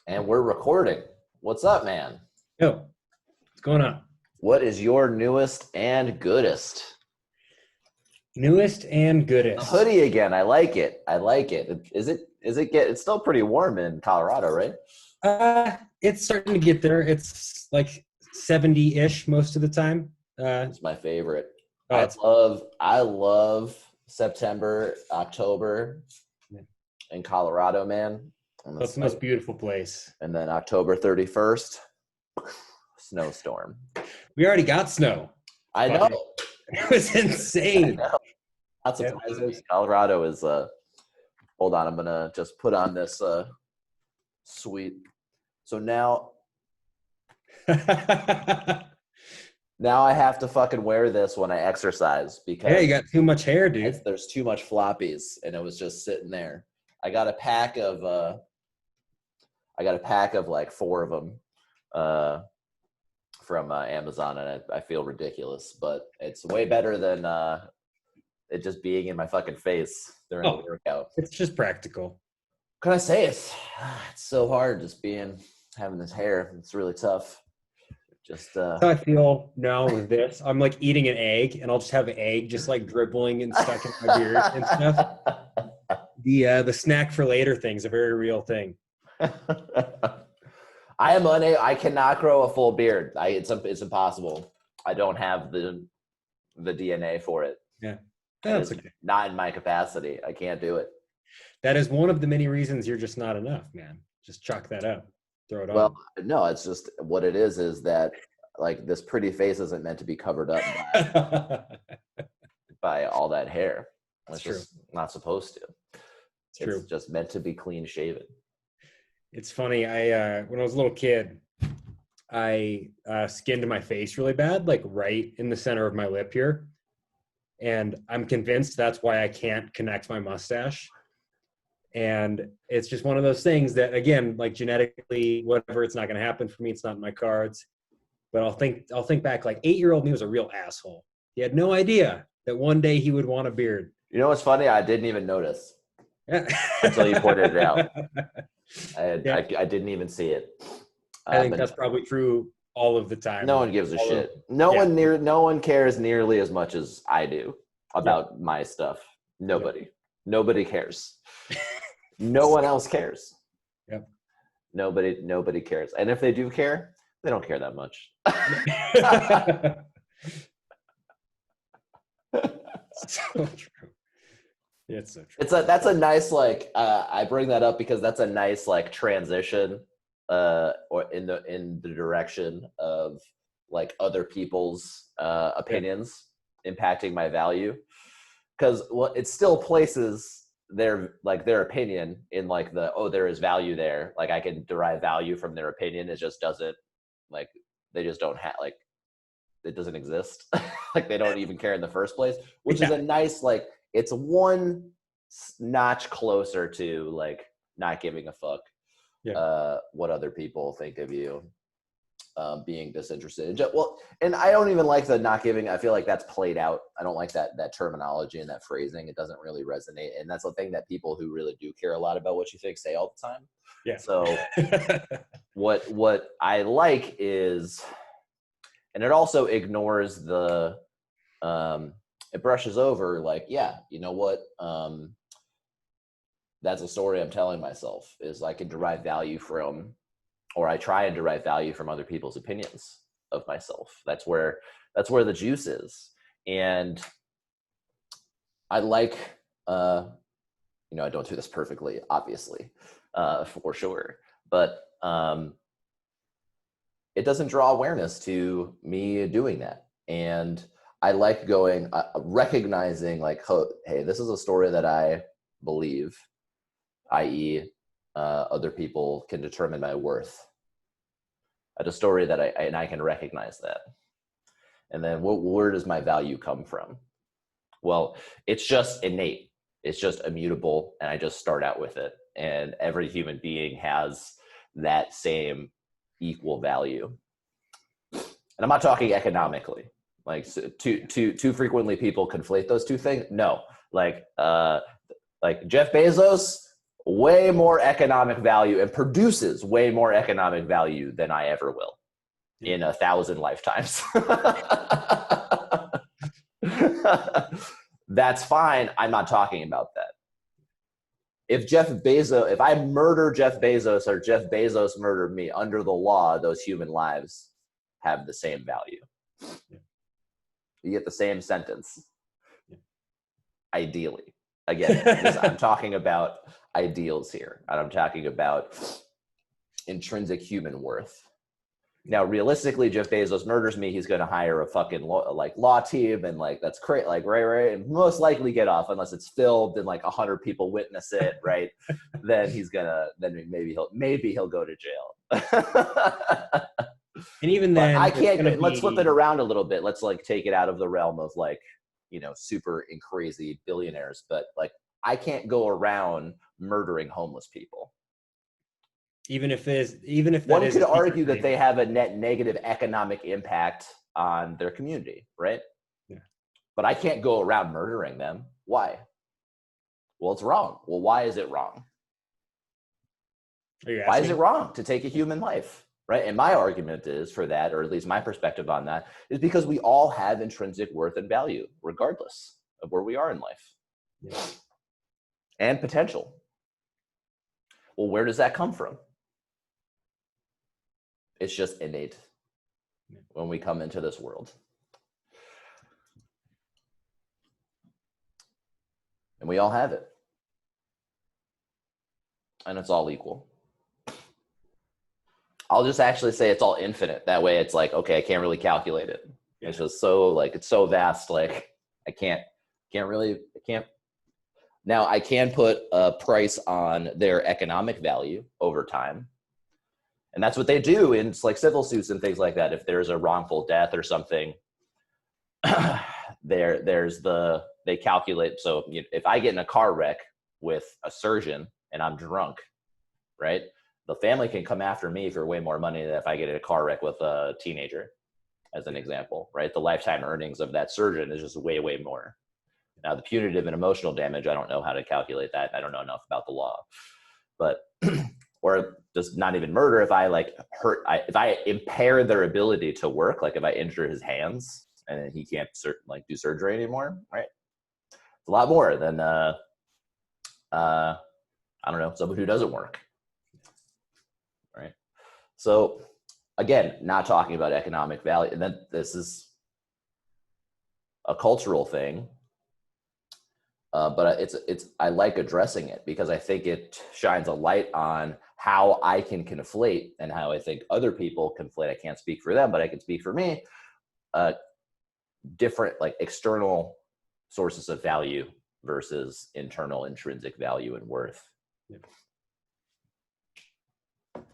And we're recording. What's up, man? Yo, what's going on? What is your newest and goodest? Newest and The goodest. hoodie again. I like it. I like it. It's still pretty warm in Colorado, right? It's starting to get there. It's like 70-ish most of the time. It's my favorite. Oh, it's I love September, October Yeah. in Colorado, man. And that's the most beautiful place. and then October 31st, snowstorm. We already got snow. I know. It was I insane. know. Not Yeah, surprising. Colorado is hold on, I'm gonna just put on this sweet. So now I have to fucking wear this when I exercise because Yeah, you got too much hair, dude. there's too much floppies and it was just sitting there. I got a pack of like 4 of them from Amazon, and I feel ridiculous, but it's way better than it just being in my fucking face during the workout. It's just practical. Can I say it? It's so hard just having this hair. It's really tough. Just That's how I feel now with this. I'm like eating an egg, and I'll just have an egg just like dribbling and stuck in my beard and stuff. The snack for later thing's a very real thing. I cannot grow a full beard. It's impossible. I don't have the DNA for it. Yeah, that's It's okay. not in my capacity. I can't do it. That is one of the many reasons you're just not enough, man. Just chalk that up. Throw it Well, on. no, it's just what it is that like this pretty face isn't meant to be covered up by all that hair. That's It's true. just not supposed to. It's true. It's just meant to be clean shaven. It's funny. I when I was a little kid, I skinned my face really bad, like right in the center of my lip here. And I'm convinced that's why I can't connect my mustache. And it's just one of those things that, again, like genetically, whatever, it's not going to happen for me. It's not in my cards. But I'll think back, like 8-year-old me was a real asshole. He had no idea that one day he would want a beard. You know what's funny? I didn't even notice Yeah. until you pointed it out. Yeah. I didn't even see it. I think that's probably true all of the time. No one gives a shit. No one cares nearly as much as I do about my stuff. Nobody cares. No one else cares. Yep. Nobody cares. And if they do care, they don't care that much. So true. It's so true. That's a nice I bring that up because that's a nice transition or in the direction of like other people's opinions impacting my value, because it still places their opinion in like there is value there, like I can derive value from their opinion. It just doesn't, like they just don't have, like it doesn't exist. Like they don't even care in the first place, which is a nice, like it's one notch closer to like not giving a fuck what other people think of you, being disinterested. Well, and I don't even like the not giving. I feel like that's played out. I don't like that terminology and that phrasing. It doesn't really resonate, and that's the thing that people who really do care a lot about what you think say all the time. Yeah. So what I like is, and it also ignores the it brushes over like, yeah, you know what, that's a story I'm telling myself, is I can derive value from, or I try and derive value from other people's opinions of myself. That's where the juice is. And I like, I don't do this perfectly, obviously, for sure, but it doesn't draw awareness to me doing that. And I like going, recognizing like, hey, this is a story that I believe, i.e., other people can determine my worth. It's a story that I can recognize that. And then where does my value come from? Well, it's just innate. It's just immutable, and I just start out with it. And every human being has that same equal value. And I'm not talking economically. Like too frequently people conflate those two things. No, like Jeff Bezos way more economic value and produces way more economic value than I ever will in 1,000 lifetimes. That's fine. I'm not talking about that. If I murder Jeff Bezos or Jeff Bezos murdered me, under the law, those human lives have the same value. Yeah. You get the same sentence. Yeah. Ideally. Again, I'm talking about ideals here. And I'm talking about intrinsic human worth. Now, realistically, Jeff Bezos murders me, he's going to hire a fucking law team, and like that's crazy, like right, and most likely get off unless it's filmed and like 100 people witness it, right? Then maybe he'll go to jail. And even then, I can't. Let's flip it around a little bit. Let's like take it out of the realm of like, you know, super and crazy billionaires, but like I can't go around murdering homeless people. Even if one could argue that they have a net negative economic impact on their community, right? Yeah. But I can't go around murdering them. Why? Well, it's wrong. Well, why is it wrong? Why is it wrong to take a human life, right? And my argument is for that, or at least my perspective on that, is because we all have intrinsic worth and value, regardless of where we are in life. Yeah. And potential. Well, where does that come from? It's just innate when we come into this world. And we all have it. And it's all equal. I'll just actually say it's all infinite. That way it's like, okay, I can't really calculate it. Yeah. It's just so like, it's so vast. Like I can't. Now I can put a price on their economic value over time. And that's what they do in like civil suits and things like that. If there's a wrongful death or something, they calculate. So if I get in a car wreck with a surgeon and I'm drunk, right? The family can come after me for way more money than if I get in a car wreck with a teenager, as an example, right? The lifetime earnings of that surgeon is just way, way more. Now the punitive and emotional damage, I don't know how to calculate that. I don't know enough about the law, but or just not even murder. If I like if I impair their ability to work, like if I injure his hands and he can't do surgery anymore, right? It's a lot more than I don't know, someone who doesn't work, right? So again, not talking about economic value, and then this is a cultural thing. But I like addressing it because I think it shines a light on how I can conflate and how I think other people conflate. I can't speak for them, but I can speak for me. Different like external sources of value versus internal intrinsic value and worth.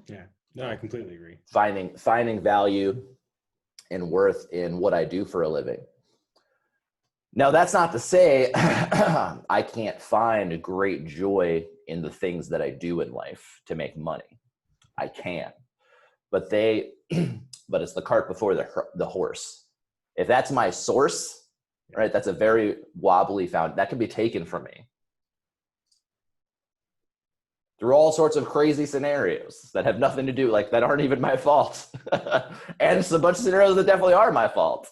Yeah, no, I completely agree. Finding value and worth in what I do for a living. Now, that's not to say I can't find great joy in the things that I do in life to make money. I can, but it's the cart before the horse. If that's my source, right, that's a very wobbly that can be taken from me through all sorts of crazy scenarios that have nothing to do, like that aren't even my fault. And it's a bunch of scenarios that definitely are my fault.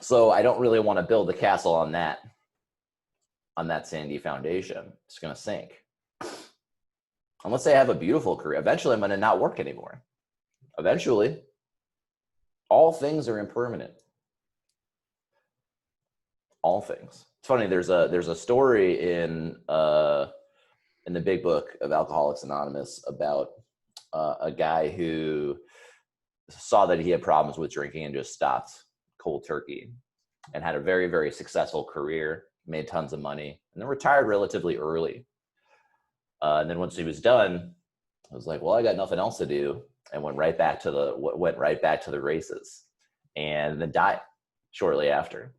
So I don't really want to build a castle on that sandy foundation. It's going to sink. Unless I have a beautiful career. Eventually I'm going to not work anymore. Eventually. All things are impermanent. All things. It's funny, there's a story in the big book of Alcoholics Anonymous about a guy who saw that he had problems with drinking and just stopped cold turkey and had a very, very successful career, made tons of money, and then retired relatively early. And then once he was done, I was like, well, I got nothing else to do, and went right back to the races, and then died shortly after.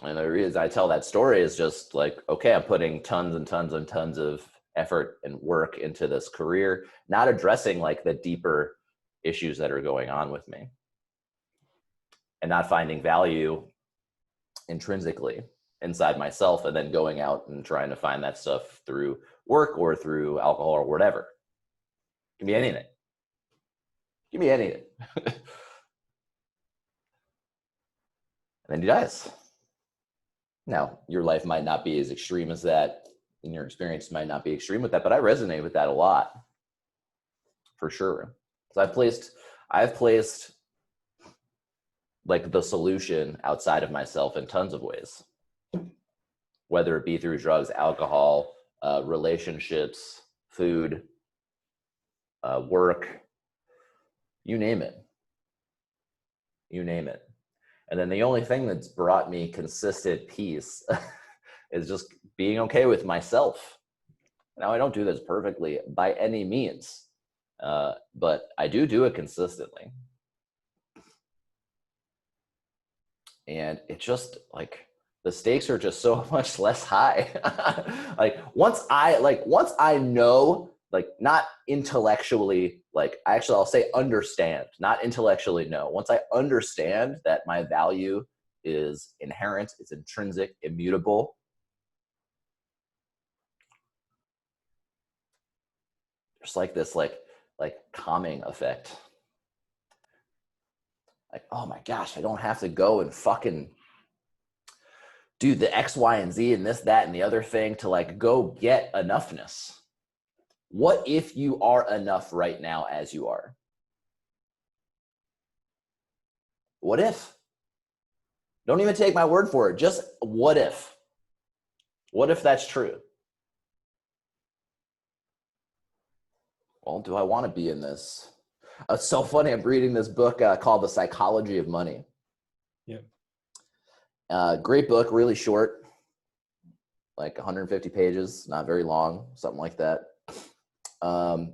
And the reason I tell that story is just like, okay, I'm putting tons and tons and tons of effort and work into this career, not addressing like the deeper issues that are going on with me, and not finding value intrinsically inside myself, and then going out and trying to find that stuff through work or through alcohol or whatever. Give me anything. Give me anything. And then he dies. Now, your life might not be as extreme as that, and your experience might not be extreme with that, but I resonate with that a lot, for sure. So I've placed like the solution outside of myself in tons of ways, whether it be through drugs, alcohol, relationships, food, work, you name it. You name it. And then the only thing that's brought me consistent peace is just being okay with myself. Now, I don't do this perfectly by any means, but I do it consistently. And it just like the stakes are just so much less high. like once I know, like not intellectually, like I'll say understand, not intellectually know. Once I understand that my value is inherent, it's intrinsic, immutable, there's like this like calming effect. Like, oh my gosh, I don't have to go and fucking do the X, Y, and Z and this, that, and the other thing to like go get enoughness. What if you are enough right now as you are? What if? Don't even take my word for it. Just what if? What if that's true? Well, do I want to be in this? It's so funny. I'm reading this book called The Psychology of Money. Yeah. Great book, really short, like 150 pages, not very long, something like that.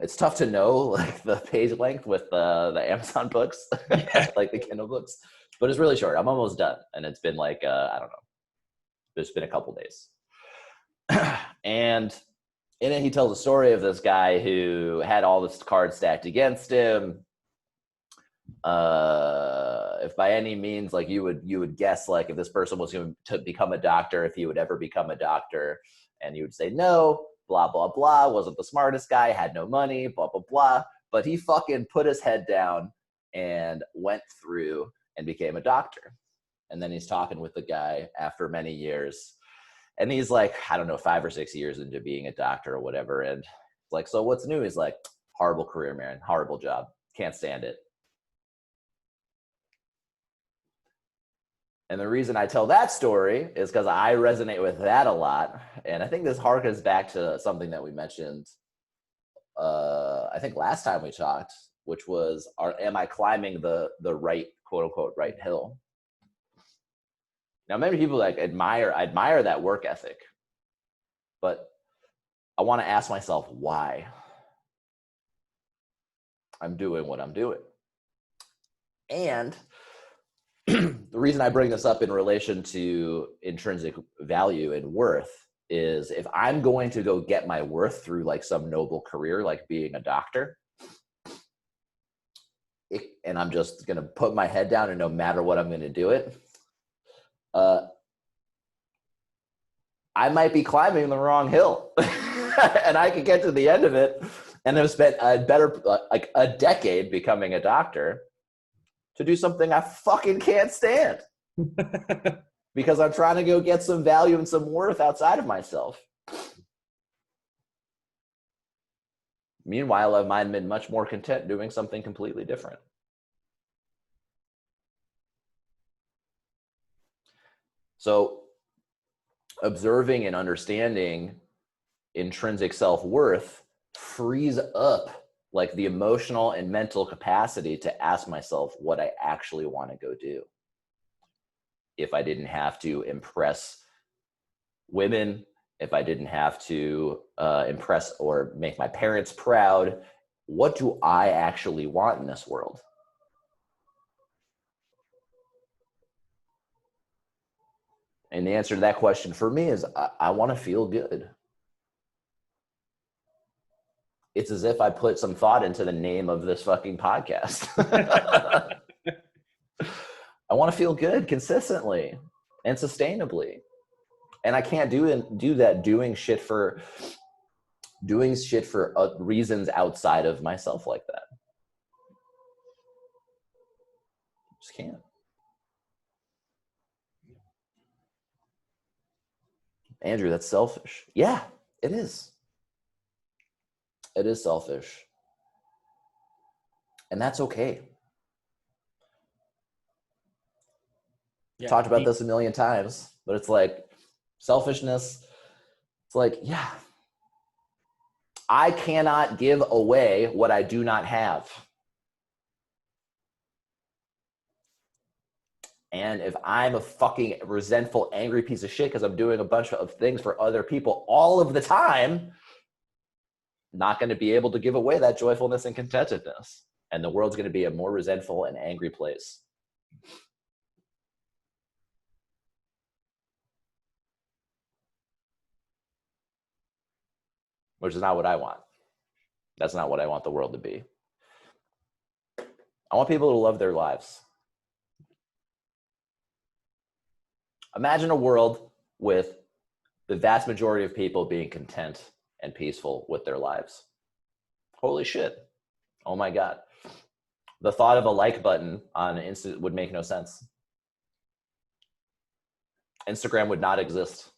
It's tough to know like the page length with the Amazon books, like the Kindle books, but it's really short. I'm almost done, and it's been like I don't know, it's been a couple days. And in it, he tells a story of this guy who had all this cards stacked against him. If by any means, like you would guess, like if this person was going to become a doctor, if he would ever become a doctor, and you would say no, blah blah blah, wasn't the smartest guy, had no money, blah blah blah, but he fucking put his head down and went through and became a doctor. And then he's talking with the guy after many years. And he's like, I don't know, 5 or 6 years into being a doctor or whatever. And it's like, so what's new? He's like, horrible career, man. Horrible job. Can't stand it. And the reason I tell that story is because I resonate with that a lot. And I think this harkens back to something that we mentioned, I think last time we talked, which was, am I climbing the right, quote unquote, right hill? Now, many people like admire that work ethic, but I want to ask myself why I'm doing what I'm doing. And the reason I bring this up in relation to intrinsic value and worth is if I'm going to go get my worth through like some noble career, like being a doctor, and I'm just going to put my head down and no matter what, I'm going to do it. I might be climbing the wrong hill and I could get to the end of it and have spent like a decade becoming a doctor to do something I fucking can't stand because I'm trying to go get some value and some worth outside of myself. Meanwhile, I might have been much more content doing something completely different. So observing and understanding intrinsic self-worth frees up like the emotional and mental capacity to ask myself what I actually want to go do. If I didn't have to impress women, if I didn't have to impress or make my parents proud, what do I actually want in this world? And the answer to that question for me is I want to feel good. It's as if I put some thought into the name of this fucking podcast. I want to feel good consistently. and sustainably. And I can't do that doing shit for reasons outside of myself like that. Just can't. Andrew, that's selfish. Yeah, it is. It is selfish. And that's okay. Yeah, Talked about this a million times, but it's like selfishness. It's like, yeah, I cannot give away what I do not have. And if I'm a fucking resentful, angry piece of shit because I'm doing a bunch of things for other people all of the time, not going to be able to give away that joyfulness and contentedness. And the world's going to be a more resentful and angry place. Which is not what I want. That's not what I want the world to be. I want people to love their lives. Imagine a world with the vast majority of people being content and peaceful with their lives. Holy shit. Oh my God. The thought of a like button on Insta would make no sense. Instagram would not exist.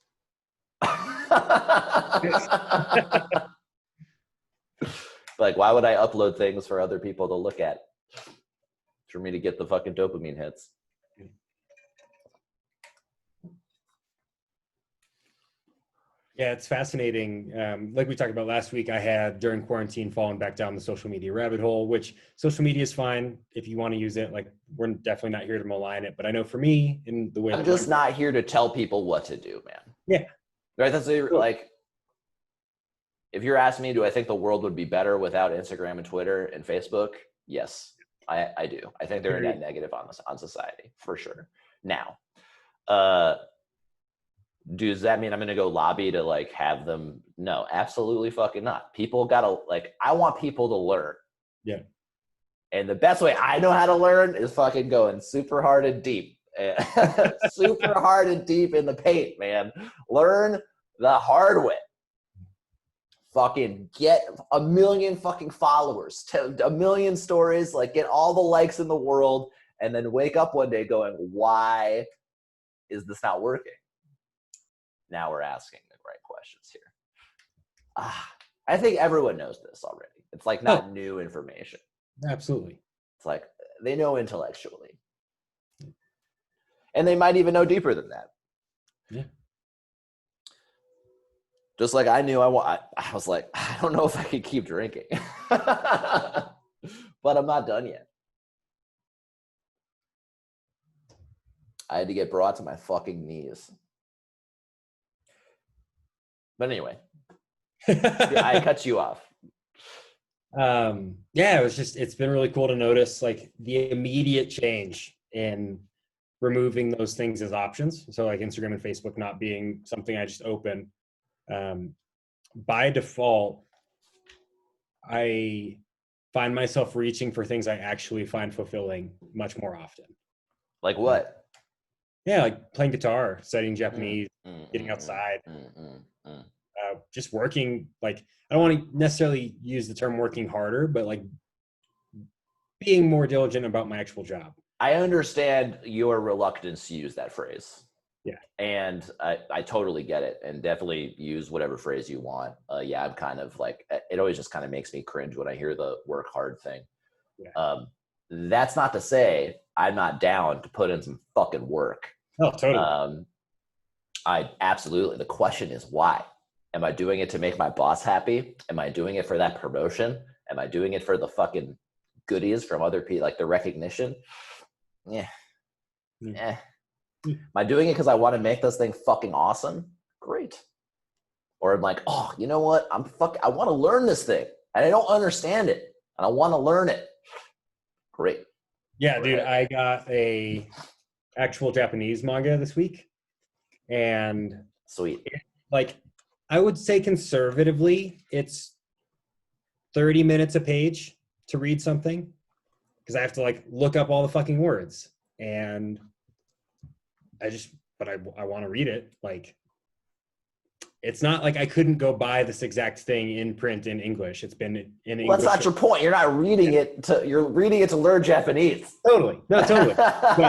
Like, why would I upload things for other people to look at? For me to get the fucking dopamine hits. Yeah, it's fascinating. Like we talked about last week, I had during quarantine fallen back down the social media rabbit hole, which social media is fine if you want to use it. Like, we're definitely not here to malign it, but I know for me, in the way I'm just not here to tell people what to do, man. Yeah. Right? That's like, if you're asking me, do I think the world would be better without Instagram and Twitter and Facebook? Yes, I do. I think they're a net negative on society, for sure. Now, does that mean I'm going to go lobby to like have them? No, absolutely fucking not. People gotta like, I want people to learn. Yeah. And the best way I know how to learn is fucking going super hard and deep. Super hard and deep in the paint, man. Learn the hard way. Fucking get 1 million fucking followers, 1 million stories, like get all the likes in the world, and then wake up one day going, why is this not working? Now we're asking the right questions here. I think everyone knows this already. It's like not new information. Absolutely. It's like they know intellectually. And they might even know deeper than that. Yeah. Just like I knew I was like, I don't know if I could keep drinking. But I'm not done yet. I had to get brought to my fucking knees. But anyway, I cut you off. Yeah, it's been really cool to notice like the immediate change in removing those things as options. So like Instagram and Facebook not being something I just open. By default, I find myself reaching for things I actually find fulfilling much more often. Like what? Yeah, like playing guitar, studying Japanese, getting outside, just working. Like, I don't want to necessarily use the term working harder, but like being more diligent about my actual job. I understand your reluctance to use that phrase. Yeah. And I totally get it, and definitely use whatever phrase you want. Yeah, I'm kind of like, it always just kind of makes me cringe when I hear the work hard thing. Yeah. That's not to say I'm not down to put in some fucking work. Oh, totally. I absolutely. The question is why? Am I doing it to make my boss happy? Am I doing it for that promotion? Am I doing it for the fucking goodies from other people, like the recognition? Yeah. Am I doing it because I want to make this thing fucking awesome? Great. Or I'm like, oh, you know what? I want to learn this thing, and I don't understand it, and I want to learn it. Great. Yeah, dude, I got a actual Japanese manga this week, and sweet. Like, I would say conservatively, it's 30 minutes a page to read something, because I have to like look up all the fucking words, and but I want to read it. Like, it's not like I couldn't go buy this exact thing in print in English. It's been in English. Well, that's not your point. You're not reading it you're reading it to learn Japanese. Totally. No, totally.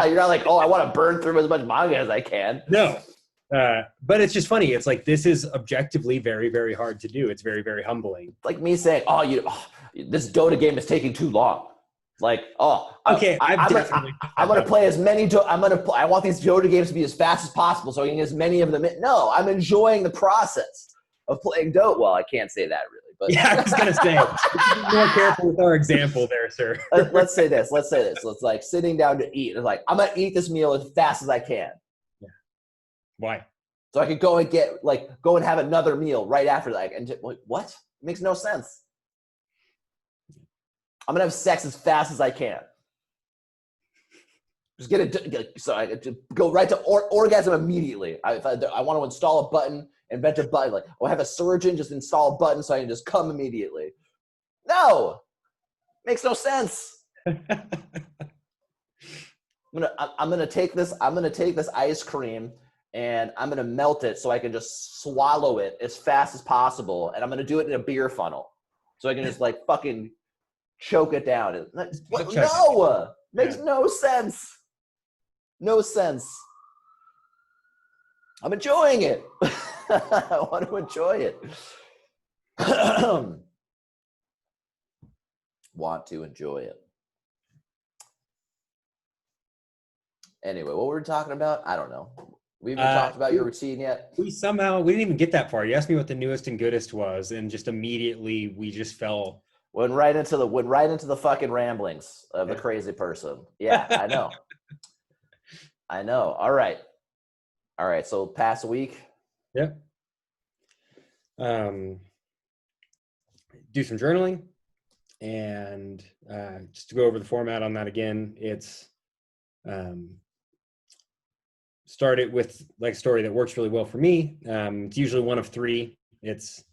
You're not like, oh, I want to burn through as much manga as I can. No. But it's just funny. It's like, this is objectively very, very hard to do. It's very, very humbling. It's like me saying, this Dota game is taking too long. Like, okay, I'm gonna play as many. I want these Dota games to be as fast as possible, so I can get as many of them. No, I'm enjoying the process of playing Dota. Well, I can't say that really, but yeah, I was gonna say, be more careful with our example there, sir. Let's say this. So it's like sitting down to eat. It's like, I'm gonna eat this meal as fast as I can. Yeah. Why? So I could go and have another meal right after that. And what? It makes no sense. I'm gonna have sex as fast as I can. Just so I could go right to orgasm immediately. I want to install a button, invent a button. Like, have a surgeon just install a button so I can just come immediately. No, makes no sense. I'm gonna take this ice cream and I'm gonna melt it so I can just swallow it as fast as possible, and I'm gonna do it in a beer funnel so I can just like fucking choke it down. No, makes no sense. No sense. I'm enjoying it. I want to enjoy it. Want to enjoy it. Anyway, what were we talking about? I don't know. We haven't talked about your routine yet. We didn't even get that far. You asked me what the newest and goodest was, and just immediately we just fell. Went right into the fucking ramblings of the crazy person. Yeah, I know. I know. All right. So past week. Yep. Do some journaling, and just to go over the format on that again, it's started with like a story that works really well for me. It's usually one of three. It's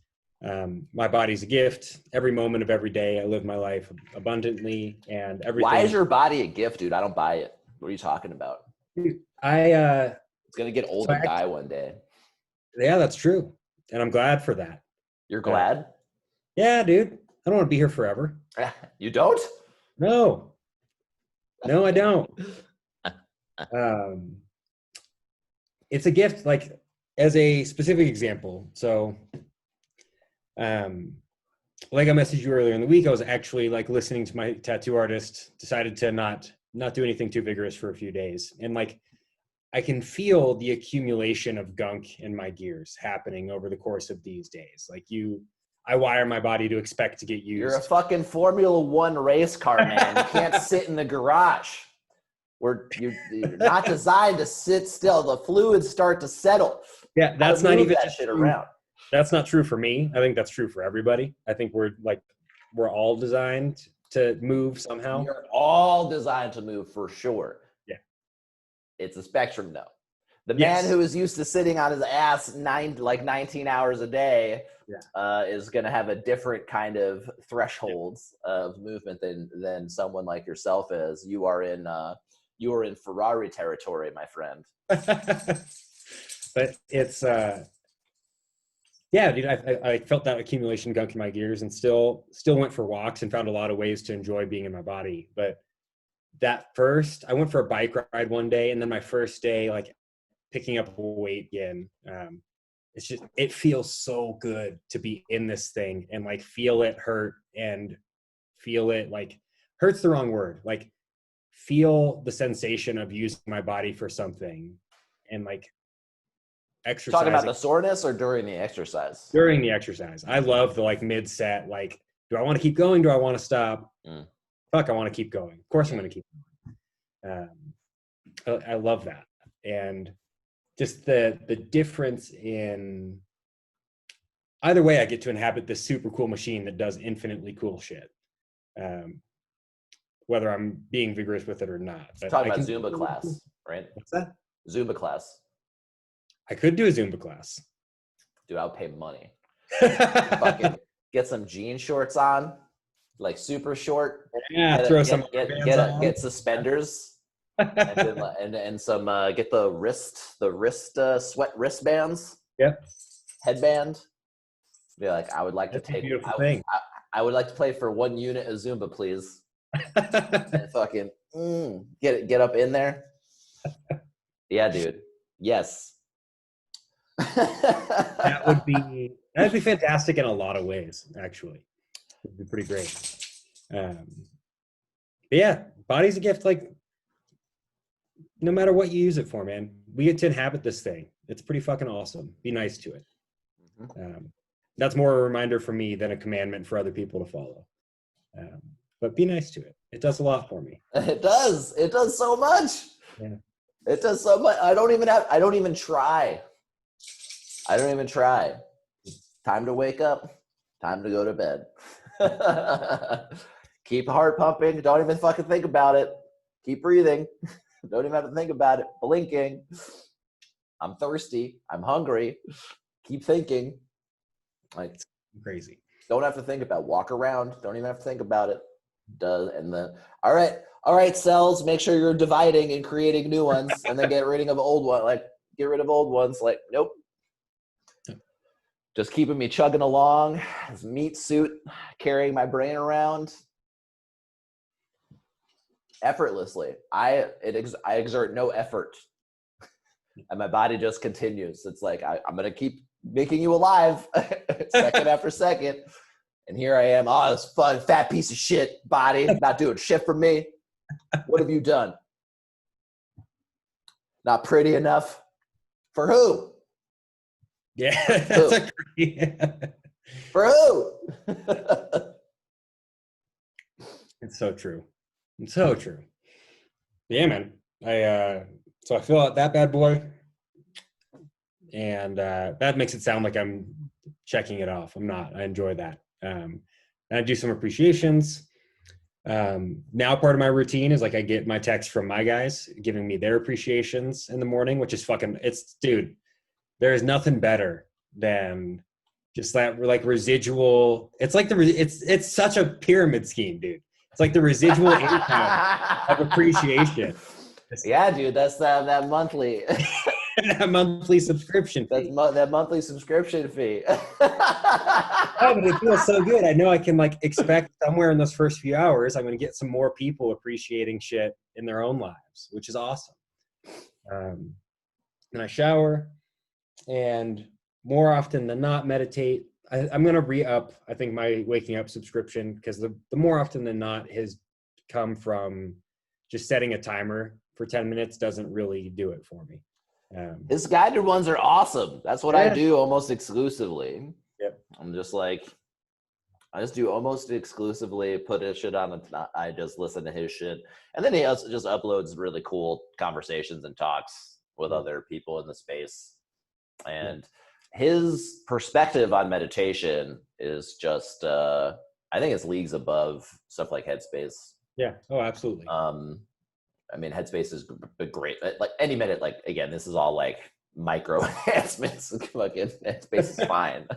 my body's a gift. Every moment of every day, I live my life abundantly, and everything. Why is your body a gift, dude? I don't buy it. What are you talking about? Dude, it's gonna get old and die one day. Yeah, that's true, and I'm glad for that. You're glad? Yeah, dude. I don't want to be here forever. You don't? No, I don't. It's a gift, like as a specific example. So, like I messaged you earlier in the week, I was actually like listening to my tattoo artist, decided to not do anything too vigorous for a few days. And like, I can feel the accumulation of gunk in my gears happening over the course of these days. Like I wire my body to expect to get used. You're a fucking Formula One race car, man. You can't sit in the garage. You're not designed to sit still. The fluids start to settle. Yeah, that's not even that shit around. That's not true for me. I think that's true for everybody. I think we're all designed to move somehow. You're all designed to move for sure. Yeah. It's a spectrum though. The man who is used to sitting on his ass 19 hours a day is going to have a different kind of thresholds of movement than someone like yourself is. You are in Ferrari territory, my friend. But it's yeah, dude, I felt that accumulation gunk in my gears, and still went for walks and found a lot of ways to enjoy being in my body. But I went for a bike ride one day, and then my first day, like picking up weight again, it feels so good to be in this thing and like feel it hurt and feel it like hurt's the wrong word. Like feel the sensation of using my body for something and like exercising. Talking about the soreness or during the exercise? During the exercise. I love the like mid-set, like, do I want to keep going? Do I want to stop? Fuck, I want to keep going. Of course I'm going to keep going. I love that. And just the difference in either way, I get to inhabit this super cool machine that does infinitely cool shit. Whether I'm being vigorous with it or not. But talking about Zumba class, right? What's that? Zumba class. I could do a Zumba class. Dude, I would pay money. Fucking get some jean shorts on, like super short. Yeah, get suspenders. and some get the wrist sweat wristbands, Yep. headband. Be like, I would like That's to a take. beautiful thing. I would like to play for 1 unit of Zumba, please. And fucking get up in there. Yeah, dude. Yes. That'd be fantastic in a lot of ways, actually. It'd be pretty great. But yeah, body's a gift. Like, no matter what you use it for, man, we get to inhabit this thing. It's pretty fucking awesome. Be nice to it. That's more a reminder for me than a commandment for other people to follow. But be nice to it. It does a lot for me. It does. It does so much. Yeah. It does so much. I don't even try. I don't even try. Time to wake up. Time to go to bed. Keep heart pumping. Don't even fucking think about it. Keep breathing. Don't even have to think about it. Blinking. I'm thirsty. I'm hungry. Keep thinking. Like, It's crazy. Don't have to think about it. Walk around. Don't even have to think about it. And then, all right, cells, make sure you're dividing and creating new ones, and then get rid of old ones. Get rid of old ones. Like, nope. Just keeping me chugging along. This meat suit, carrying my brain around effortlessly. I exert no effort, and my body just continues. It's like I'm gonna keep making you alive, second after second. And here I am, this fun, fat piece of shit body, not doing shit for me. What have you done? Not pretty enough? For who? Yeah, that's a great. For who? It's so true. It's so true. Yeah, man. So I fill out that bad boy, and that makes it sound like I'm checking it off. I'm not. I enjoy that. And I do some appreciations. Now part of my routine is like I get my text from my guys giving me their appreciations in the morning, which is fucking, dude, there is nothing better than just that like residual. It's like it's such a pyramid scheme, dude. It's like the residual income of appreciation. Yeah, dude, that's that monthly. That monthly subscription fee. That monthly subscription fee. Oh, but it feels so good. I know I can like expect somewhere in those first few hours, I'm going to get some more people appreciating shit in their own lives, which is awesome. Then I shower, and more often than not meditate. I'm going to re-up, I think, my waking up subscription, because the more often than not has come from just setting a timer for 10 minutes doesn't really do it for me. His guided ones are awesome. That's what I do almost exclusively. Yep. I'm just like, I just do almost exclusively, put his shit on, I just listen to his shit. And then he also just uploads really cool conversations and talks with other people in the space. And his perspective on meditation is just, I think it's leagues above stuff like Headspace. Yeah. Oh, absolutely. I mean, Headspace is great. Like any minute, like, again, this is all like micro enhancements. Fucking Headspace is fine.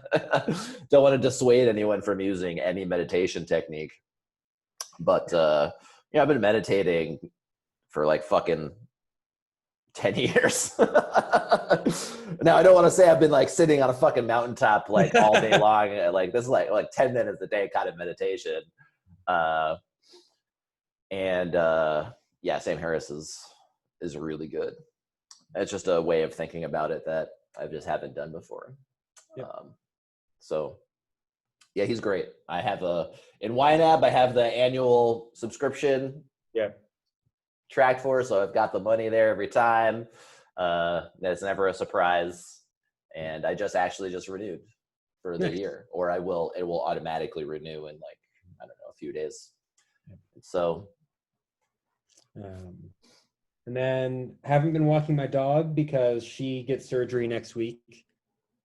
Don't want to dissuade anyone from using any meditation technique. But, I've been meditating for like fucking 10 years. Now, I don't want to say I've been like sitting on a fucking mountaintop like all day long. Like this is like 10 minutes a day kind of meditation. Yeah, Sam Harris is really good. It's just a way of thinking about it that I just haven't done before. Yep. So yeah, he's great. I have in YNAB, I have the annual subscription tracked for, so I've got the money there every time. That's never a surprise. And I just renewed for the year, or it will automatically renew in like, I don't know, a few days. So, and then haven't been walking my dog because she gets surgery next week.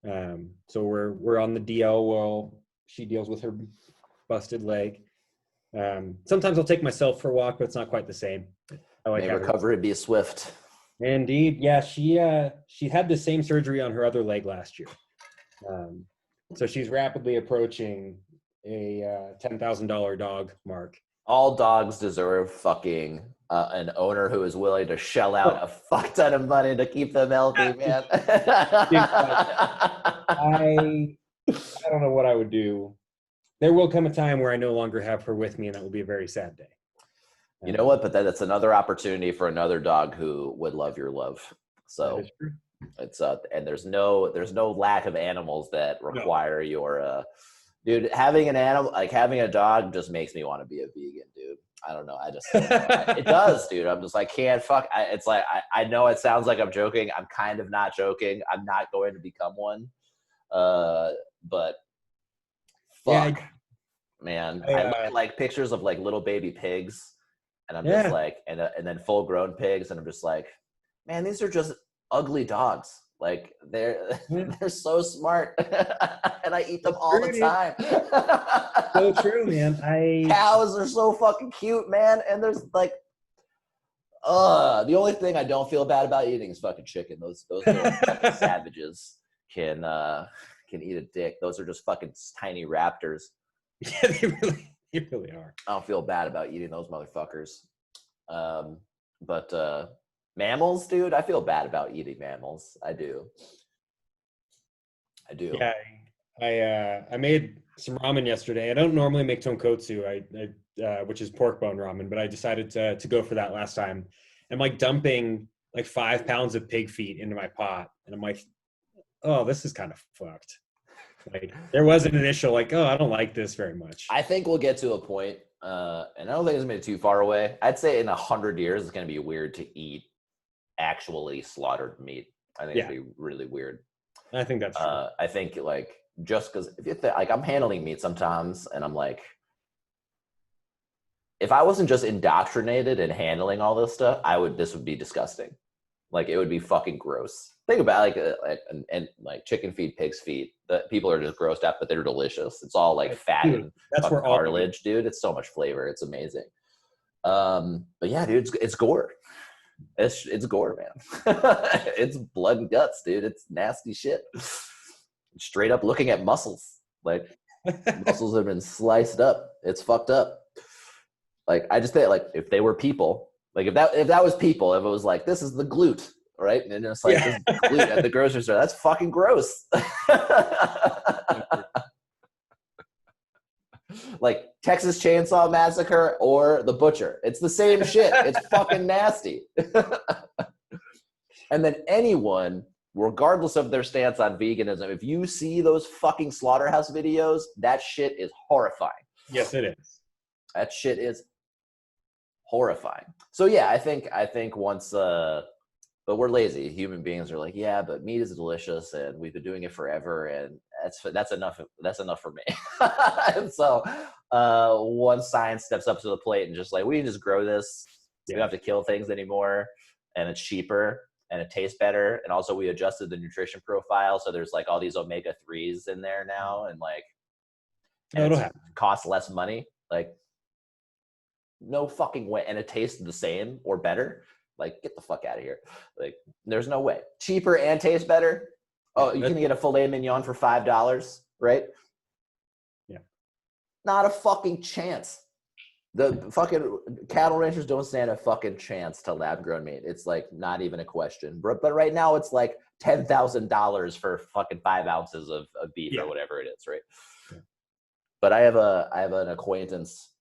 So we're on the DL while she deals with her busted leg. Sometimes I'll take myself for a walk, but it's not quite the same. May recovery be swift. Indeed. Yeah, she had the same surgery on her other leg last year. So she's rapidly approaching a $10,000 dog mark. All dogs deserve fucking an owner who is willing to shell out a fuck ton of money to keep them healthy, man. I don't know what I would do. There will come a time where I no longer have her with me, and that will be a very sad day. You know what? But that's another opportunity for another dog who would love your love. So it's and there's no lack of animals that require your dude. Having an animal, like having a dog, just makes me want to be a vegan, dude. I don't know. I just it does, dude. I'm just like, can't fuck. It's like I know it sounds like I'm joking. I'm kind of not joking. I'm not going to become one. But fuck, man. I look at like pictures of like little baby pigs, and I'm just like, and then full grown pigs, and I'm just like, man, these are just ugly dogs. Like they're so smart, and I eat them all the time. So true, man. Cows are so fucking cute, man. And there's like, the only thing I don't feel bad about eating is fucking chicken. Those little fucking savages can eat a dick. Those are just fucking tiny raptors. Yeah, they really are. I don't feel bad about eating those motherfuckers. But mammals, dude, I feel bad about eating mammals. I do. Yeah, I made some ramen yesterday. I don't normally make tonkotsu, which is pork bone ramen, but I decided to go for that last time. I'm like dumping like 5 pounds of pig feet into my pot, and I'm like, oh, this is kind of fucked. Like there was an initial like, oh, I don't like this very much. I think we'll get to a point, and I don't think it's gonna be too far away. I'd say in 100 years, it's gonna be weird to eat actually slaughtered meat. I think it'd be really weird. I think that's true. I think like just because if you like I'm handling meat sometimes, and I'm like, if I wasn't just indoctrinated in handling all this stuff, this would be disgusting. Like it would be fucking gross. Think about like chicken feet, pig's feet. That people are just grossed out, but they're delicious. It's all like fat and cartilage, dude. It's so much flavor. It's amazing. But yeah, dude, it's gore. It's gore, man. It's blood and guts, dude. It's nasty shit. Straight up looking at muscles. Like muscles have been sliced up. It's fucked up. Like I just think like if they were people, like if that was people, if it was like this is the glute, right? And it's like this glute at the grocery store, that's fucking gross. Like Texas Chainsaw Massacre or The Butcher. It's the same shit. It's fucking nasty. And then anyone, regardless of their stance on veganism, if you see those fucking slaughterhouse videos, that shit is horrifying. Yes, it is. That shit is horrifying. So yeah, I think once but we're lazy. Human beings are like, yeah, but meat is delicious and we've been doing it forever, and that's enough for me. And so once science steps up to the plate and just like, we can just grow this, we don't have to kill things anymore, and it's cheaper and it tastes better, and also we adjusted the nutrition profile, so there's like all these omega-3s in there now, and like it'll happen. Costs less money, like no fucking way, and it tastes the same or better. Like, get the fuck out of here. Like, there's no way. Cheaper and tastes better. Oh, you can get a filet mignon for $5, right? Yeah. Not a fucking chance. The fucking cattle ranchers don't stand a fucking chance to lab-grown meat. It's like not even a question. But right now it's like $10,000 for fucking 5 ounces of beef or whatever it is, right? Yeah. But I have an acquaintance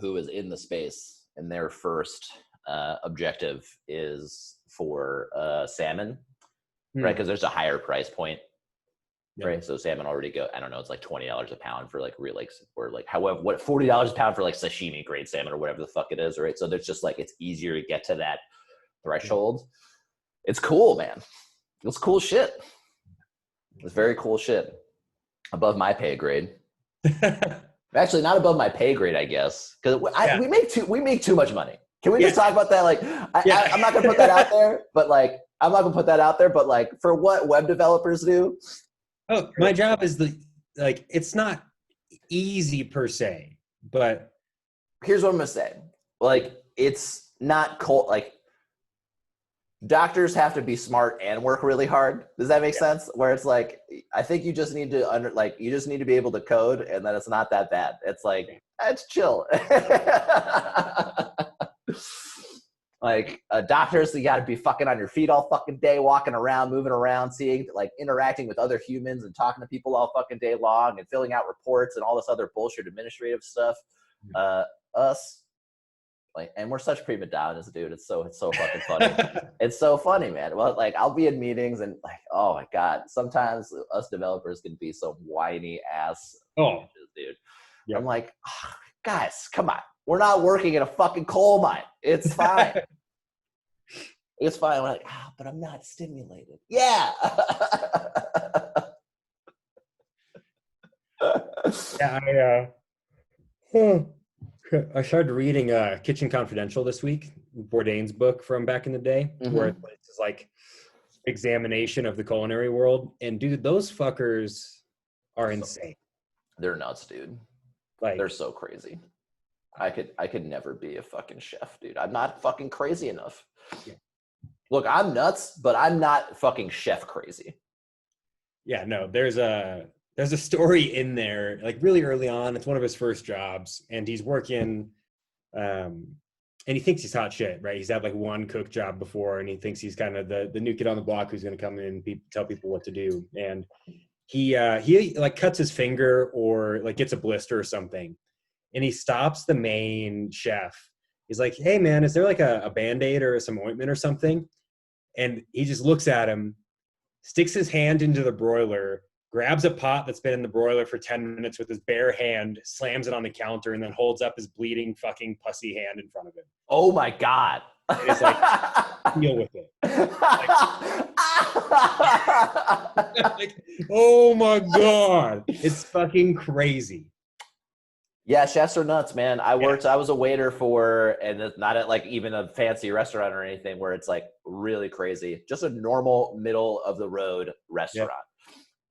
who is in the space, and their first objective is for salmon, right? Because there's a higher price point, right? So salmon already go, I don't know, it's like $20 a pound for like real, like, or like however, what, $40 a pound for like sashimi grade salmon or whatever the fuck it is, right? So there's just like, it's easier to get to that threshold. It's cool, man. It's cool shit. It's very cool shit. Above my pay grade. Actually, not above my pay grade, I guess, because we make too much money. Can we just talk about that? Like, I'm not gonna put that out there, but like, like for what web developers do. Oh, my job is it's not easy per se, but here's what I'm gonna say. Like, it's not cold. Like, doctors have to be smart and work really hard. Does that make sense? Where it's like, I think you just need to you just need to be able to code, and then it's not that bad. It's like, it's chill. Like doctors, you got to be fucking on your feet all fucking day, walking around, moving around, seeing, like, interacting with other humans and talking to people all fucking day long and filling out reports and all this other bullshit administrative stuff. Us, like, and we're such prima donnas, dude. It's so fucking funny. It's so funny, man. Well, like, I'll be in meetings and, like, oh my god, sometimes us developers can be some whiny ass bitches, dude. Yep. I'm like, oh, guys, come on. We're not working in a fucking coal mine. It's fine. It's fine. We're like, but I'm not stimulated. Yeah. Yeah, I started reading Kitchen Confidential this week, Bourdain's book from back in the day, where it's like examination of the culinary world. And dude, those fuckers are insane. They're nuts, dude. Like, they're so crazy. I could never be a fucking chef, dude. I'm not fucking crazy enough. Yeah. Look, I'm nuts, but I'm not fucking chef crazy. Yeah, no, there's a story in there, like really early on. It's one of his first jobs, and he's working, and he thinks he's hot shit, right? He's had like one cook job before, and he thinks he's kind of the new kid on the block who's going to come in and tell people what to do. And he like cuts his finger or like gets a blister or something. And he stops the main chef. He's like, hey, man, is there like a Band-Aid or some ointment or something? And he just looks at him, sticks his hand into the broiler, grabs a pot that's been in the broiler for 10 minutes with his bare hand, slams it on the counter, and then holds up his bleeding fucking pussy hand in front of him. Oh, my God. And it's like, deal with it. Like, oh, my God. It's fucking crazy. Yeah, chefs are nuts, man. I was a waiter for, and it's not at like even a fancy restaurant or anything where it's like really crazy, just a normal middle of the road restaurant.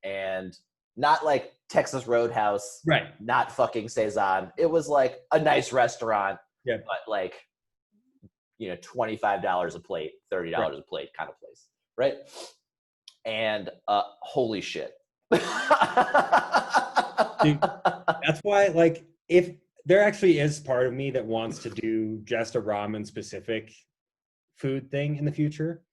And not like Texas Roadhouse, right? Not fucking Cezanne. It was like a nice restaurant, but like, $25 a plate, $30 a plate kind of place, right? And holy shit. Dude, that's why, like, if there actually is part of me that wants to do just a ramen specific food thing in the future.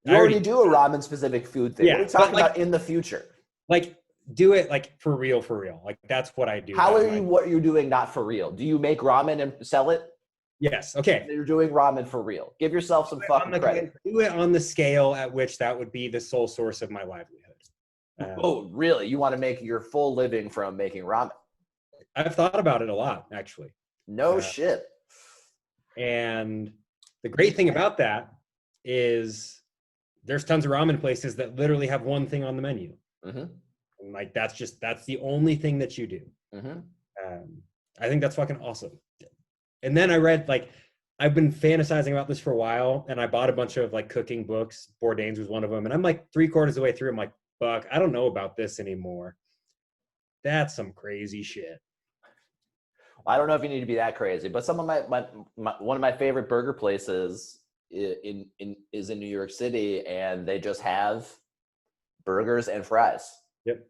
You already do a ramen specific food thing. What are you talking about in the future? Like, do it like for real. Like, that's what I do. What you're doing not for real? Do you make ramen and sell it? Yes. Okay. You're doing ramen for real. Give yourself some fucking credit. Do it on the scale at which that would be the sole source of my livelihood. Oh, really? You want to make your full living from making ramen? I've thought about it a lot, actually. No shit. And the great thing about that is there's tons of ramen places that literally have one thing on the menu. And like, that's the only thing that you do. I think that's fucking awesome. And then I read, like, I've been fantasizing about this for a while, and I bought a bunch of like cooking books. Bourdain's was one of them. And I'm like 3/4 of the way through. I'm like, fuck, I don't know about this anymore. That's some crazy shit. I don't know if you need to be that crazy, but some of my one of my favorite burger places is in New York City, and they just have burgers and fries. Yep.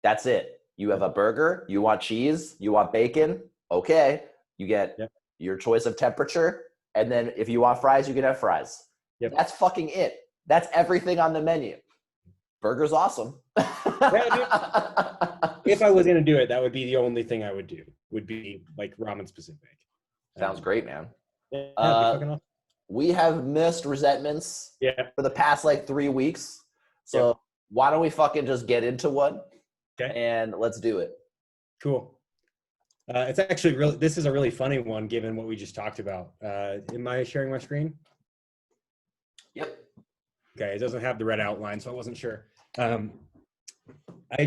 That's it. You have a burger, you want cheese, you want bacon, okay. You get your choice of temperature, and then if you want fries, you can have fries. Yep. That's fucking it. That's everything on the menu. Burger's awesome. If I was going to do it, that would be the only thing I would do, would be like ramen specific. Sounds great, man. Yeah, awesome. We have missed resentments for the past like 3 weeks. So why don't we fucking just get into one? Okay. And let's do it. Cool. It's actually this is a really funny one given what we just talked about. Am I sharing my screen? Yep. Okay, it doesn't have the red outline, so I wasn't sure. I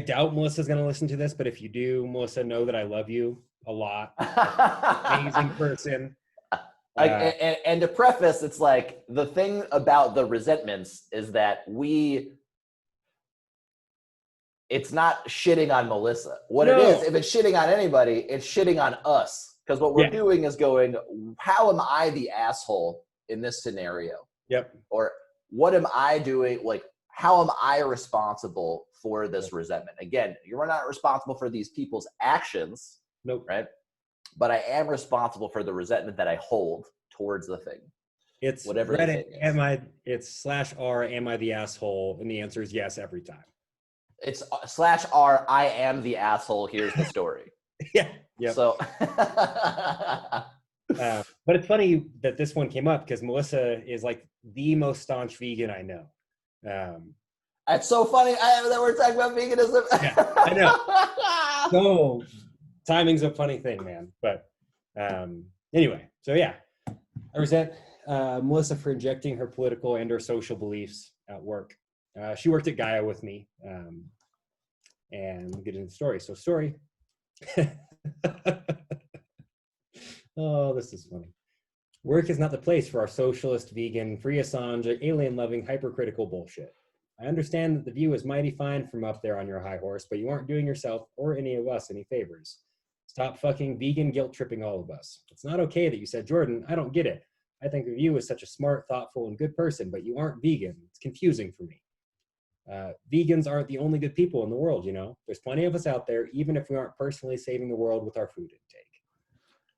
doubt Melissa's going to listen to this, but if you do, Melissa, know that I love you a lot. Amazing person. And to preface, it's like the thing about the resentments is that it's not shitting on Melissa. It is, if it's shitting on anybody, it's shitting on us. Because what we're doing is going, how am I the asshole in this scenario? Yep. Or what am I doing? Like, how am I responsible for this resentment? Again, you're not responsible for these people's actions. Nope. Right? But I am responsible for the resentment that I hold towards the thing. It's Whatever the Reddit. thing is. It's /r. Am I the asshole? And the answer is yes every time. It's /r. I am the asshole. Here's the story. Yeah. Yep. So, but it's funny that this one came up because Melissa is like the most staunch vegan I know. It's so funny that we're talking about veganism. Yeah, I know. So timing's a funny thing, man. But anyway, so yeah, I resent Melissa for injecting her political and or social beliefs at work. She worked at Gaia with me, and we'll get into the story. So story. Oh, this is funny. Work is not the place for our socialist, vegan, free Assange, alien-loving, hypercritical bullshit. I understand that the view is mighty fine from up there on your high horse, but you aren't doing yourself or any of us any favors. Stop fucking vegan guilt-tripping all of us. It's not okay that you said, Jordan, I don't get it. I think of you as such a smart, thoughtful, and good person, but you aren't vegan. It's confusing for me. Vegans aren't the only good people in the world, you know? There's plenty of us out there, even if we aren't personally saving the world with our food intake.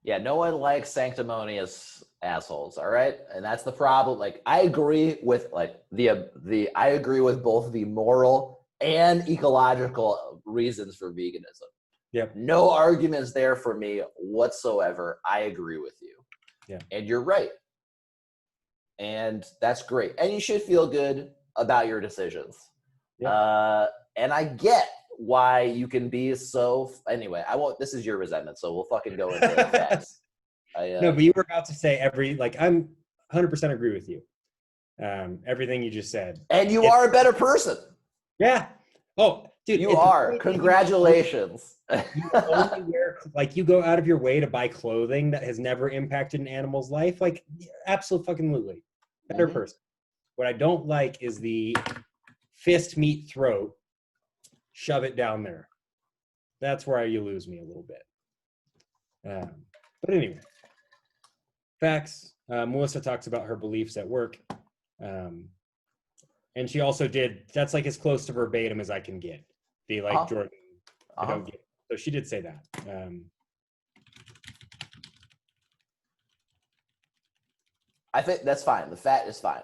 Yeah, no one likes sanctimonious assholes, all right? And that's the problem. Like, I agree with like I agree with both the moral and ecological reasons for veganism. Yep. No arguments there for me whatsoever. I agree with you. Yeah. And you're right. And that's great. And you should feel good about your decisions. Yeah. And I get why you can be so anyway. I won't. This is your resentment, so we'll fucking go into the facts. No, but you were about to say I'm 100% agree with you. Everything you just said. And you are a better person. Yeah. Oh, dude, you are. Congratulations. You only wear, like, you go out of your way to buy clothing that has never impacted an animal's life. Like, absolutely, better person. What I don't like is the fist meet throat. Shove it down there. That's where you lose me a little bit. But anyway, facts. Melissa talks about her beliefs at work. And she also that's like as close to verbatim as I can get. The like, Jordan, I don't get it. So she did say that. I think that's fine. The fat is fine.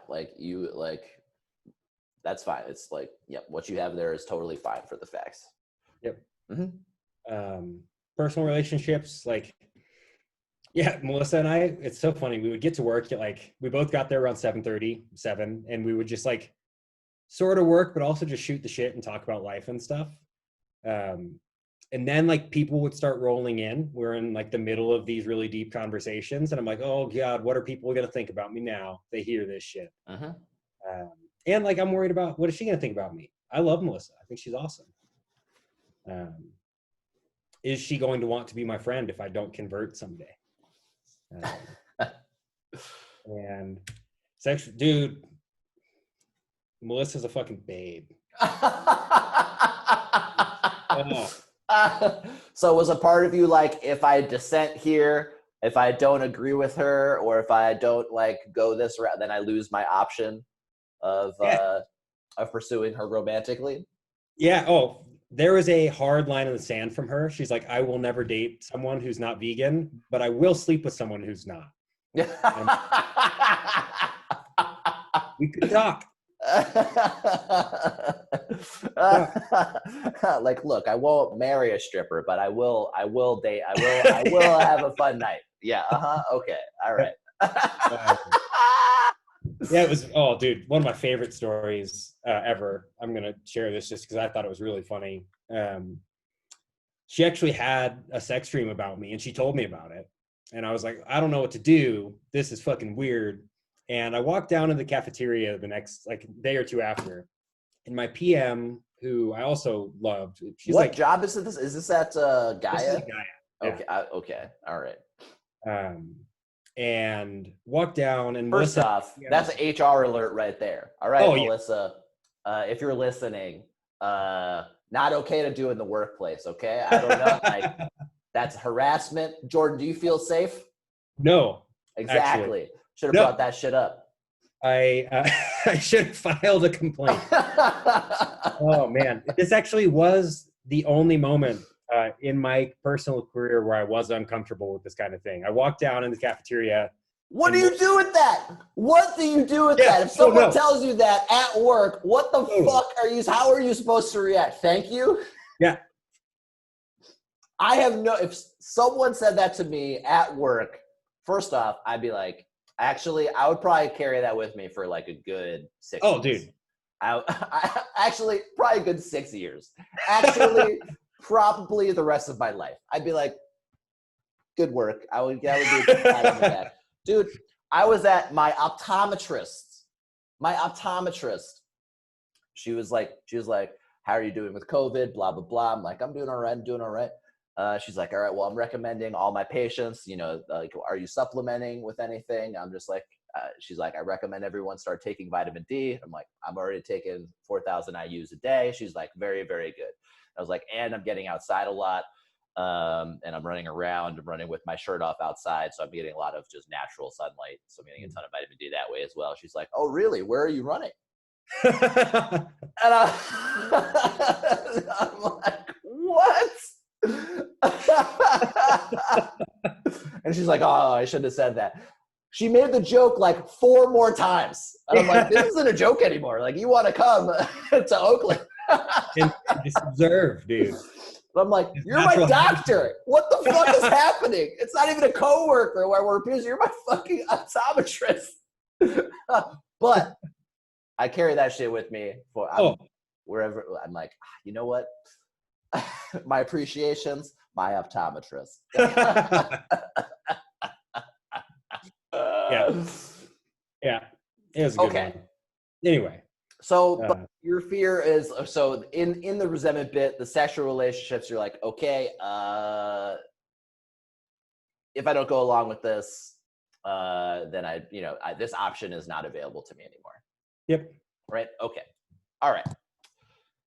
That's fine. It's like, yep, what you have there is totally fine for the facts. Yep. Personal relationships, like, yeah, Melissa and I, it's so funny. We would get to work at we both got there around 7:30, 7, and we would just sort of work, but also just shoot the shit and talk about life and stuff. And then people would start rolling in. We're in the middle of these really deep conversations, and I'm like, oh God, what are people going to think about me now? They hear this shit. And I'm worried about, what is she going to think about me? I love Melissa. I think she's awesome. Is she going to want to be my friend if I don't convert someday? And sex, dude, Melissa's a fucking babe. So was a part of you if I dissent here, if I don't agree with her, or if I don't go this route, then I lose my option of pursuing her romantically? Yeah. Oh, there was a hard line in the sand from her. She's like, I will never date someone who's not vegan, but I will sleep with someone who's not. We could talk. Look, I won't marry a stripper, but I will date. I will have a fun night. Yeah. Okay. All right. Yeah, it was, oh dude, one of my favorite stories ever. I'm going to share this just because I thought it was really funny. She actually had a sex dream about me, and she told me about it. And I was like, I don't know what to do. This is fucking weird. And I walked down to the cafeteria the next day or two after, and my PM, who I also loved, she's what job is this? Is this at Gaia? This is at Gaia. Okay. Yeah. Okay. All right. And walked down, and first Melissa, off, that's an HR alert right there. All right, Melissa, if you're listening, not okay to do in the workplace. Okay, I don't know, that's harassment. Jordan, do you feel safe? No, exactly. Should have brought that shit up. I should have filed a complaint. Oh man, this actually was the only moment in my personal career where I was uncomfortable with this kind of thing. I walked down in the cafeteria, What do you do with that? What do you do with that? If someone tells you that at work, what the fuck how are you supposed to react? Thank you? Yeah. If someone said that to me at work, first off, I'd be like, actually, I would probably carry that with me for like a good 6 Oh, months. dude. I actually, probably a good 6 years. Actually, probably the rest of my life. I'd be like, good work. That would be a pat on the back. Dude, I was at my optometrist. She was like, how are you doing with COVID? Blah, blah, blah. I'm like, I'm doing all right. She's like, all right, well, I'm recommending all my patients, like, are you supplementing with anything? I'm just like, she's like, I recommend everyone start taking vitamin D. I'm like, I'm already taking 4,000 IUs a day. She's like, very, very good. I was like, and I'm getting outside a lot. And I'm running around. I'm running with my shirt off outside. So I'm getting a lot of just natural sunlight. So I'm getting a ton of vitamin D that way as well. She's like, oh, really? Where are you running? And I'm like, what? And she's like, oh, I shouldn't have said that. She made the joke like 4 more times. And I'm like, this isn't a joke anymore. Like, you want to come to Oakland. And just observe, dude. But I'm like, you're my doctor. What the fuck is happening? It's not even a coworker where we're abusing. You're my fucking optometrist. But I carry that shit with me wherever. I'm like, you know what? My appreciations, my optometrist. Yeah. It was a good one. Anyway. So but your fear is, so in the resentment bit, the sexual relationships, you're like, okay, if I don't go along with this, then this option is not available to me anymore. Yep. Right? Okay. All right.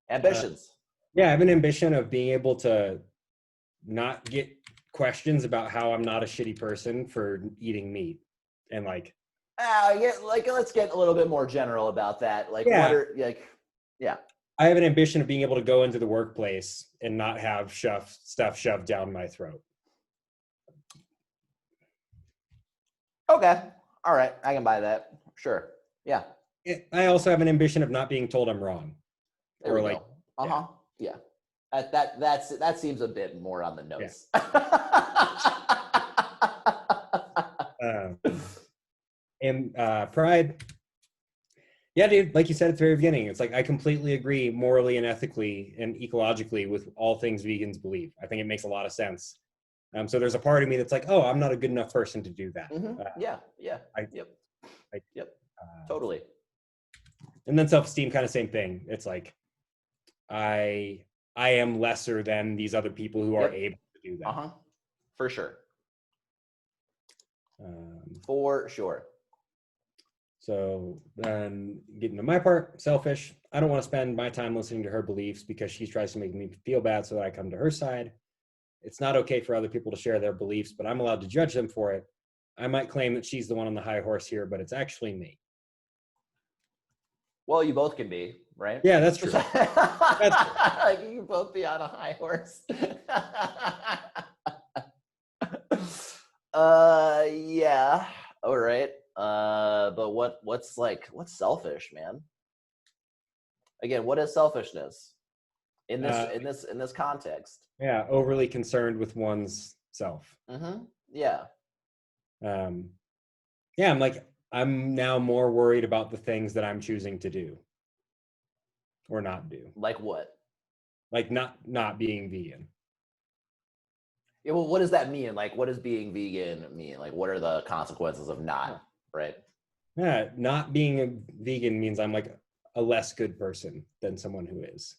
Ambitions. Yeah, I have an ambition of being able to not get questions about how I'm not a shitty person for eating meat. And like, let's get a little bit more general about that. Like, yeah. what are, like, yeah. I have an ambition of being able to go into the workplace and not have stuff shoved down my throat. Okay. All right. I can buy that. Sure. Yeah. I also have an ambition of not being told I'm wrong. There we go. Uh-huh. Yeah. That seems a bit more on the nose. And pride. Yeah, dude, like you said at the very beginning, it's like I completely agree morally and ethically and ecologically with all things vegans believe. I think it makes a lot of sense. So there's a part of me that's like, oh, I'm not a good enough person to do that. Mm-hmm. Totally. And then self-esteem, kind of same thing. It's like I am lesser than these other people who are able to do that. For sure. For sure. So then getting to my part, selfish. I don't want to spend my time listening to her beliefs because she tries to make me feel bad so that I come to her side. It's not okay for other people to share their beliefs, but I'm allowed to judge them for it. I might claim that she's the one on the high horse here, but it's actually me. Well, you both can be, right? Yeah, that's true. Like, you can both be on a high horse. Yeah. All right. But what's selfish, man? Again, what is selfishness in this context? Yeah, overly concerned with one's self. Mm-hmm. Yeah. Yeah, I'm now more worried about the things that I'm choosing to do or not do. Like what? Like not being vegan. Yeah, well, what does that mean? Like, what does being vegan mean? Like, what are the consequences of not, right? Yeah, not being a vegan means I'm like a less good person than someone who is.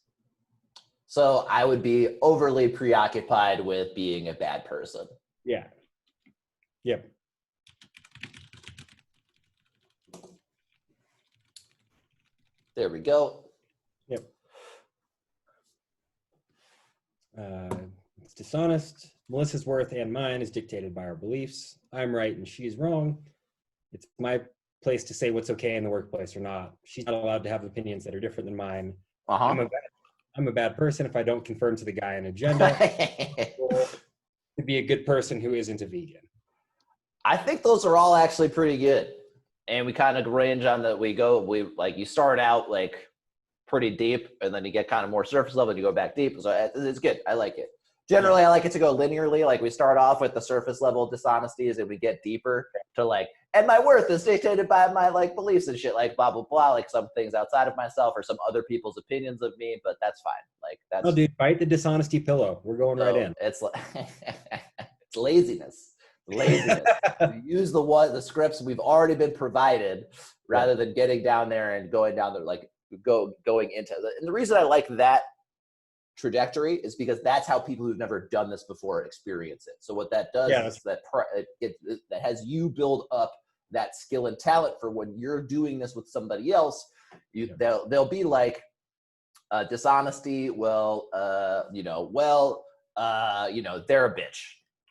So I would be overly preoccupied with being a bad person. Yeah. Yep. There we go. Yep. It's dishonest. Melissa's worth and mine is dictated by our beliefs. I'm right and she's wrong. It's my place to say what's okay in the workplace or not. She's not allowed to have opinions that are different than mine. I'm a bad person if I don't conform to the Gaian agenda. To be a good person who isn't a vegan. I think those are all actually pretty good. And we kind of range on that. We like, you start out like pretty deep and then you get kind of more surface level and you go back deep. So it's good. I like it. Generally, I like it to go linearly. Like we start off with the surface level dishonesties and we get deeper to like, and my worth is dictated by my like beliefs and shit, like blah, blah, blah, like some things outside of myself or some other people's opinions of me, but that's fine. Like that's. Oh, dude, bite the dishonesty pillow. We're going right in. It's like, it's laziness. Laziness. We use the scripts we've already been provided rather than getting down there and going down there, like going into it. And the reason I like that trajectory is because that's how people who've never done this before experience it. So what that does is that that has you build up that skill and talent for when you're doing this with somebody else. They'll be like dishonesty. Well, they're a bitch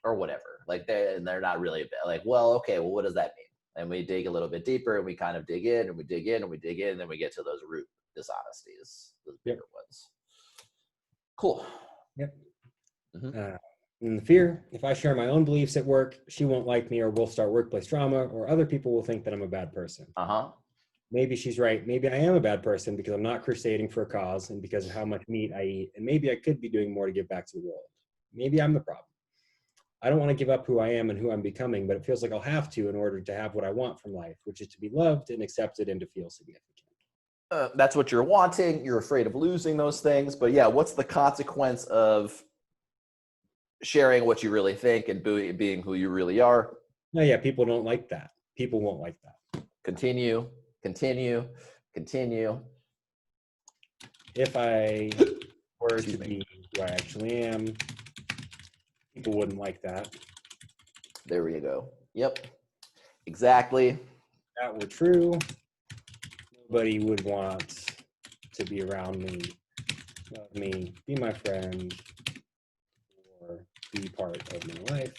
or whatever. Like they're not really a bitch. Like, well, okay, well, what does that mean? And we dig a little bit deeper and we kind of dig in and we dig in and we dig in and then we get to those root dishonesties, those bigger ones. Cool. Yep. Mm-hmm. And the fear, if I share my own beliefs at work, she won't like me or we'll start workplace drama or other people will think that I'm a bad person. Maybe she's right. Maybe I am a bad person because I'm not crusading for a cause and because of how much meat I eat. And maybe I could be doing more to give back to the world. Maybe I'm the problem. I don't want to give up who I am and who I'm becoming, but it feels like I'll have to in order to have what I want from life, which is to be loved and accepted and to feel significant. That's what you're wanting. You're afraid of losing those things. But yeah, what's the consequence of sharing what you really think and being who you really are? No, yeah, people don't like that. People won't like that. Continue. If I were to be who I actually am, people wouldn't like that. There you go. Yep. Exactly. If that were true, nobody would want to be around me, love me, be my friend, or be part of my life.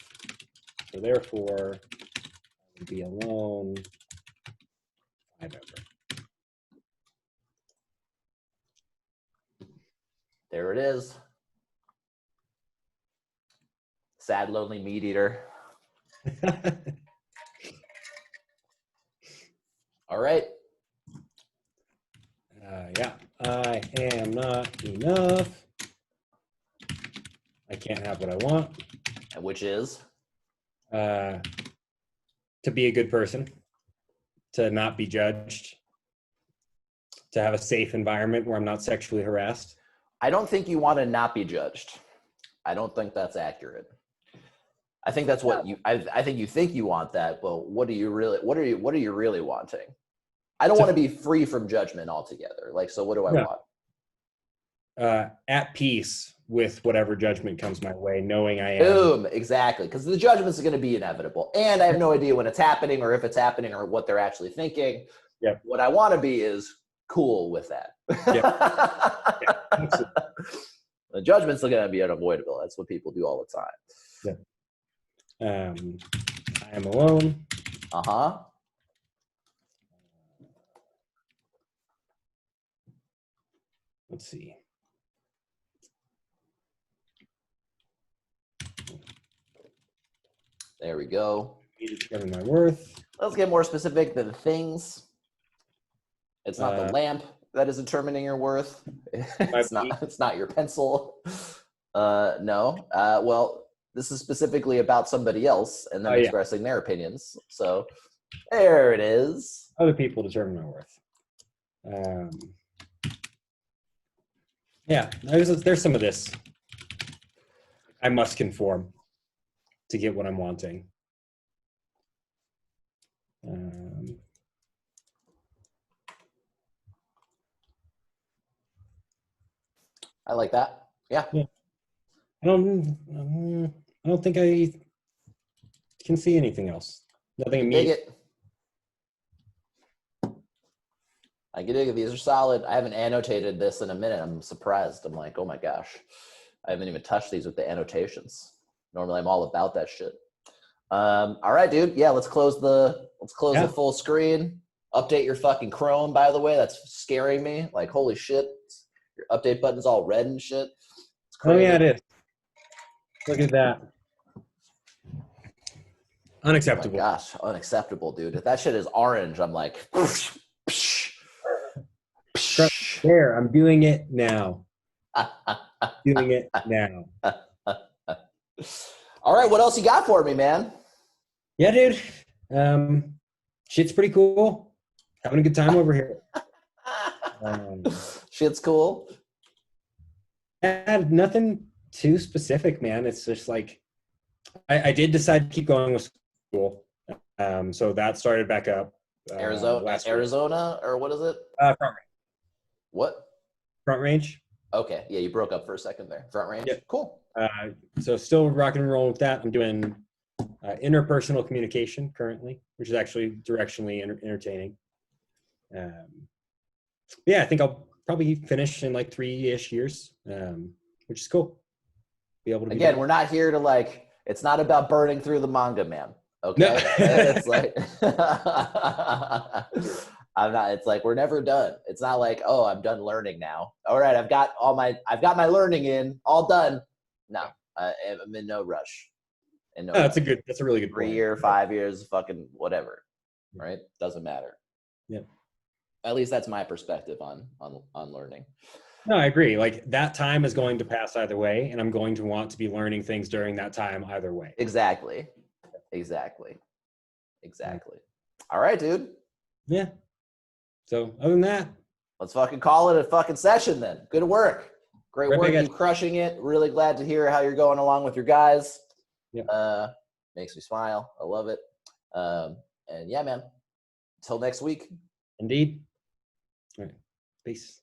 So therefore, I would be alone if I've ever. There it is. Sad, lonely meat eater. All right. Yeah, I am not enough. I can't have what I want. And which is? To be a good person, to not be judged, to have a safe environment where I'm not sexually harassed. I don't think you want to not be judged. I don't think that's accurate. I think that's what I think you want that, but what are you really wanting? I don't want to be free from judgment altogether. Like, so what do I want? At peace with whatever judgment comes my way, knowing I am. Boom, exactly. Because the judgments are going to be inevitable. And I have no idea when it's happening or if it's happening or what they're actually thinking. Yep. What I want to be is cool with that. Yep. The judgment's are going to be unavoidable. That's what people do all the time. Yeah. I am alone. Let's see. There we go. Determine my worth. Let's get more specific than things. It's not the lamp that is determining your worth. It's not your pencil. No. Well, this is specifically about somebody else and them expressing their opinions. So there it is. Other people determine my worth. Yeah, there's some of this. I must conform to get what I'm wanting. I like that. Yeah. I don't think I can see anything else. Nothing immediate. I can dig it. These are solid. I haven't annotated this in a minute. I'm surprised. I'm like, oh my gosh. I haven't even touched these with the annotations. Normally I'm all about that shit. All right, dude. Yeah, let's close the full screen. Update your fucking Chrome, by the way. That's scaring me. Like, holy shit. Your update button's all red and shit. Oh yeah, it is. Look at that. Oh my Unacceptable. gosh, unacceptable, dude. If that shit is orange, I'm like, There, I'm doing it now. Doing it now. all right, what else you got for me, man? Yeah, dude. Shit's pretty cool. Having a good time over here. Shit's cool. And nothing too specific, man. It's just like I did decide to keep going with school. So that started back up last week. Arizona, or what is it? Front, What? front range. Okay, yeah, you broke up for a second there. Front range. Yep. Cool. So still rocking and rolling with that. I'm doing interpersonal communication currently, which is actually directionally entertaining. Yeah, I think I'll probably finish in like 3-ish years, which is cool. Be able to Again, we're not here to like. It's not about burning through the manga, man. Okay, No. it's like I'm not. It's like we're never done. It's not like, oh, I'm done learning now. All right, I've got my learning in, all done. No, I'm in no rush. And no, That's a really good 3 point. year, 5 years, fucking whatever. Right? Doesn't matter. Yeah. At least that's my perspective on learning. No, I agree. Like that time is going to pass either way, and I'm going to want to be learning things during that time either way. Exactly. All right, dude. Yeah. So other than that, Let's fucking call it a fucking session then. Good work. Great Right work. back at You crushing it. Really glad to hear how you're going along with your guys. Yeah. Makes me smile. I love it. And yeah, man. Until next week. indeed. All right. Peace.